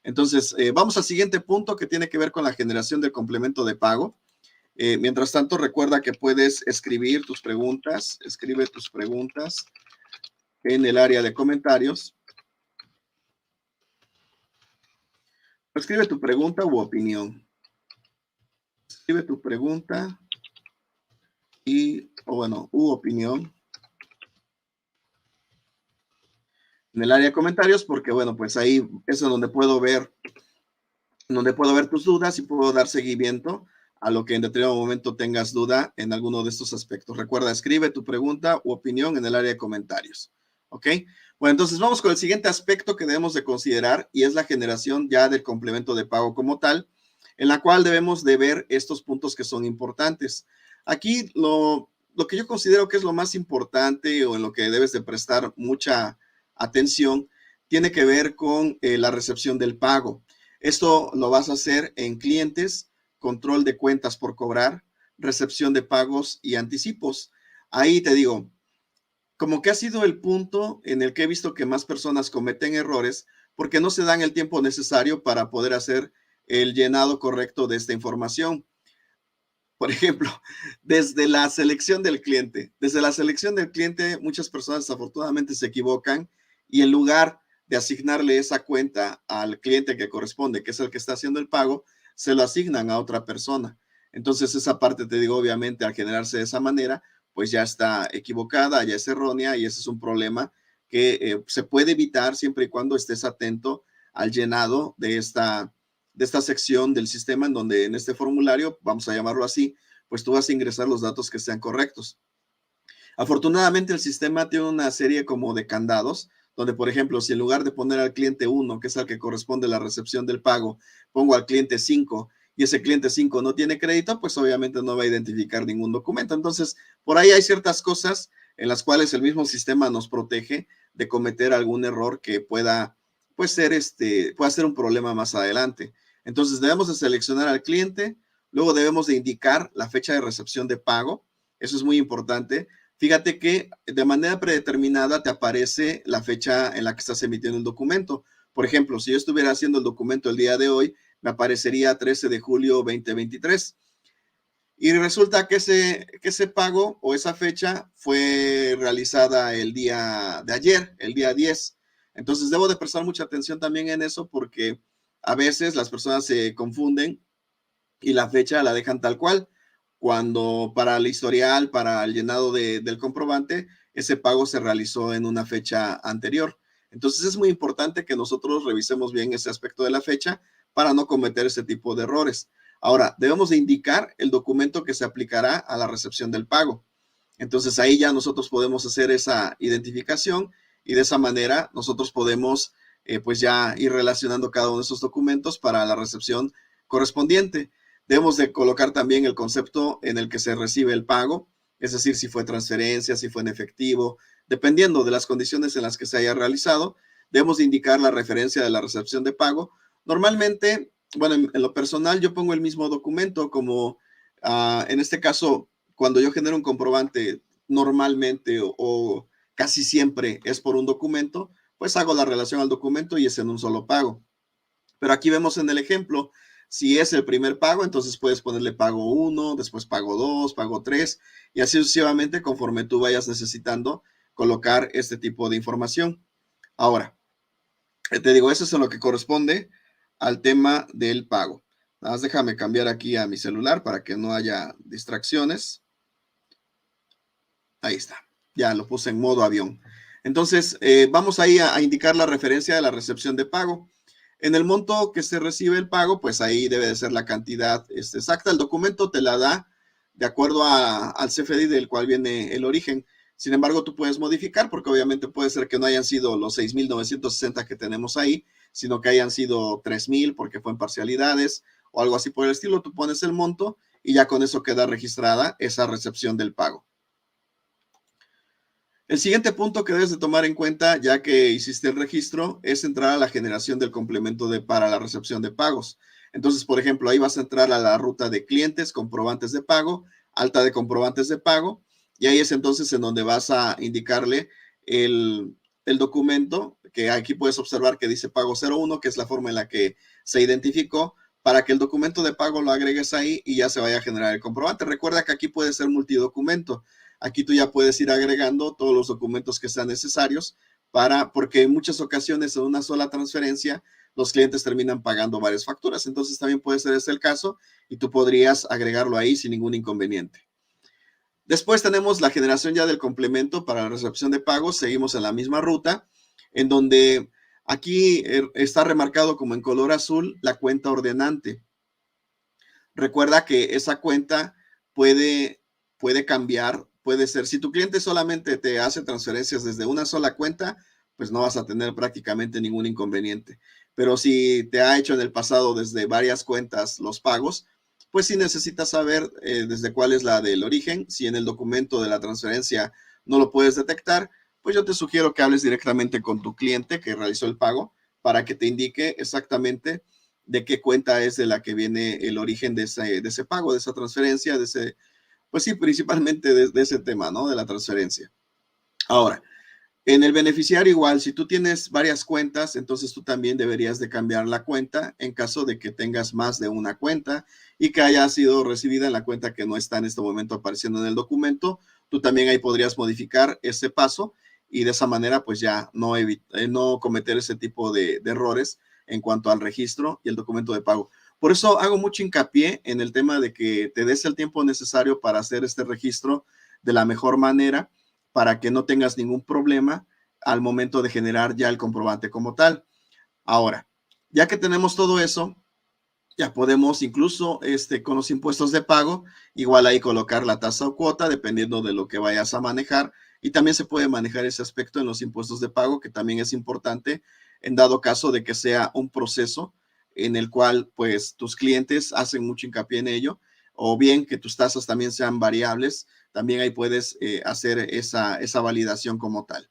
Entonces, vamos al siguiente punto que tiene que ver con la generación del complemento de pago. Mientras tanto, recuerda que puedes escribir tus preguntas, escribe tus preguntas en el área de comentarios. Escribe tu pregunta u opinión. Escribe tu pregunta u opinión en el área de comentarios, porque bueno, pues ahí es donde puedo ver tus dudas y puedo dar seguimiento a lo que en determinado momento tengas duda en alguno de estos aspectos. Recuerda, escribe tu pregunta u opinión en el área de comentarios. ¿Ok? Bueno, entonces vamos con el siguiente aspecto que debemos de considerar y es la generación ya del complemento de pago como tal, en la cual debemos de ver estos puntos que son importantes. Aquí lo que yo considero que es lo más importante o en lo que debes de prestar mucha atención tiene que ver con la recepción del pago. Esto lo vas a hacer en clientes, control de cuentas por cobrar, recepción de pagos y anticipos. Ahí te digo, como que ha sido el punto en el que he visto que más personas cometen errores porque no se dan el tiempo necesario para poder hacer el llenado correcto de esta información. Por ejemplo, desde la selección del cliente, muchas personas desafortunadamente se equivocan y en lugar de asignarle esa cuenta al cliente que corresponde, que es el que está haciendo el pago, se lo asignan a otra persona. Entonces, esa parte, te digo, obviamente, al generarse de esa manera, pues ya está equivocada, ya es errónea y ese es un problema que se puede evitar siempre y cuando estés atento al llenado de esta sección del sistema en donde en este formulario, vamos a llamarlo así, pues tú vas a ingresar los datos que sean correctos. Afortunadamente el sistema tiene una serie como de candados, donde por ejemplo, si en lugar de poner al cliente 1, que es al que corresponde la recepción del pago, pongo al cliente 5 y ese cliente 5 no tiene crédito, pues obviamente no va a identificar ningún documento. Entonces, por ahí hay ciertas cosas en las cuales el mismo sistema nos protege de cometer algún error que pueda, pues pueda ser un problema más adelante. Entonces, debemos de seleccionar al cliente, luego debemos de indicar la fecha de recepción de pago. Eso es muy importante. Fíjate que de manera predeterminada te aparece la fecha en la que estás emitiendo el documento. Por ejemplo, si yo estuviera haciendo el documento el día de hoy, me aparecería 13 de julio 2023. Y resulta que ese pago o esa fecha fue realizada el día de ayer, el día 10. Entonces debo de prestar mucha atención también en eso porque a veces las personas se confunden y la fecha la dejan tal cual, cuando para el historial, para el llenado del comprobante, ese pago se realizó en una fecha anterior. Entonces es muy importante que nosotros revisemos bien ese aspecto de la fecha para no cometer ese tipo de errores. Ahora, debemos de indicar el documento que se aplicará a la recepción del pago. Entonces ahí ya nosotros podemos hacer esa identificación y de esa manera nosotros podemos pues ya ir relacionando cada uno de esos documentos para la recepción correspondiente. Debemos de colocar también el concepto en el que se recibe el pago, es decir, si fue transferencia, si fue en efectivo, dependiendo de las condiciones en las que se haya realizado, debemos de indicar la referencia de la recepción de pago. Normalmente, bueno, en lo personal yo pongo el mismo documento como en este caso, cuando yo genero un comprobante normalmente o casi siempre es por un documento, pues hago la relación al documento y es en un solo pago. Pero aquí vemos en el ejemplo, si es el primer pago, entonces puedes ponerle pago 1, después pago 2, pago 3 y así sucesivamente conforme tú vayas necesitando colocar este tipo de información. Ahora, te digo, eso es en lo que corresponde al tema del pago. Nada más déjame cambiar aquí a mi celular para que no haya distracciones. Ahí está, ya lo puse en modo avión. Entonces, vamos ahí a indicar la referencia de la recepción de pago. En el monto que se recibe el pago, pues ahí debe de ser la cantidad exacta. El documento te la da de acuerdo al CFDI del cual viene el origen. Sin embargo, tú puedes modificar porque obviamente puede ser que no hayan sido los 6,960 que tenemos ahí, sino que hayan sido 3,000 porque fue en parcialidades o algo así por el estilo. Tú pones el monto y ya con eso queda registrada esa recepción del pago. El siguiente punto que debes de tomar en cuenta, ya que hiciste el registro, es entrar a la generación del complemento para la recepción de pagos. Entonces, por ejemplo, ahí vas a entrar a la ruta de clientes, comprobantes de pago, alta de comprobantes de pago, y ahí es entonces en donde vas a indicarle el documento que aquí puedes observar que dice pago 01, que es la forma en la que se identificó, para que el documento de pago lo agregues ahí y ya se vaya a generar el comprobante. Recuerda que aquí puede ser multidocumento. Aquí tú ya puedes ir agregando todos los documentos que sean necesarios porque en muchas ocasiones en una sola transferencia los clientes terminan pagando varias facturas. Entonces también puede ser ese el caso y tú podrías agregarlo ahí sin ningún inconveniente. Después tenemos la generación ya del complemento para la recepción de pagos. Seguimos en la misma ruta, en donde aquí está remarcado como en color azul la cuenta ordenante. Recuerda que esa cuenta puede cambiar, puede ser, si tu cliente solamente te hace transferencias desde una sola cuenta, pues no vas a tener prácticamente ningún inconveniente. Pero si te ha hecho en el pasado desde varias cuentas los pagos, pues sí necesitas saber desde cuál es la del origen. Si en el documento de la transferencia no lo puedes detectar, pues yo te sugiero que hables directamente con tu cliente que realizó el pago para que te indique exactamente de qué cuenta es de la que viene el origen de ese pago, de esa transferencia, pues sí, principalmente de ese tema, ¿no? De la transferencia. Ahora, en el beneficiario igual, si tú tienes varias cuentas, entonces tú también deberías de cambiar la cuenta en caso de que tengas más de una cuenta y que haya sido recibida en la cuenta que no está en este momento apareciendo en el documento. Tú también ahí podrías modificar ese paso y de esa manera pues ya no cometer ese tipo de errores en cuanto al registro y el documento de pago. Por eso hago mucho hincapié en el tema de que te des el tiempo necesario para hacer este registro de la mejor manera para que no tengas ningún problema al momento de generar ya el comprobante como tal. Ahora, ya que tenemos todo eso, ya podemos incluso con los impuestos de pago, igual ahí colocar la tasa o cuota dependiendo de lo que vayas a manejar. Y también se puede manejar ese aspecto en los impuestos de pago, que también es importante en dado caso de que sea un proceso en el cual pues tus clientes hacen mucho hincapié en ello, o bien que tus tasas también sean variables, también ahí puedes hacer esa validación como tal.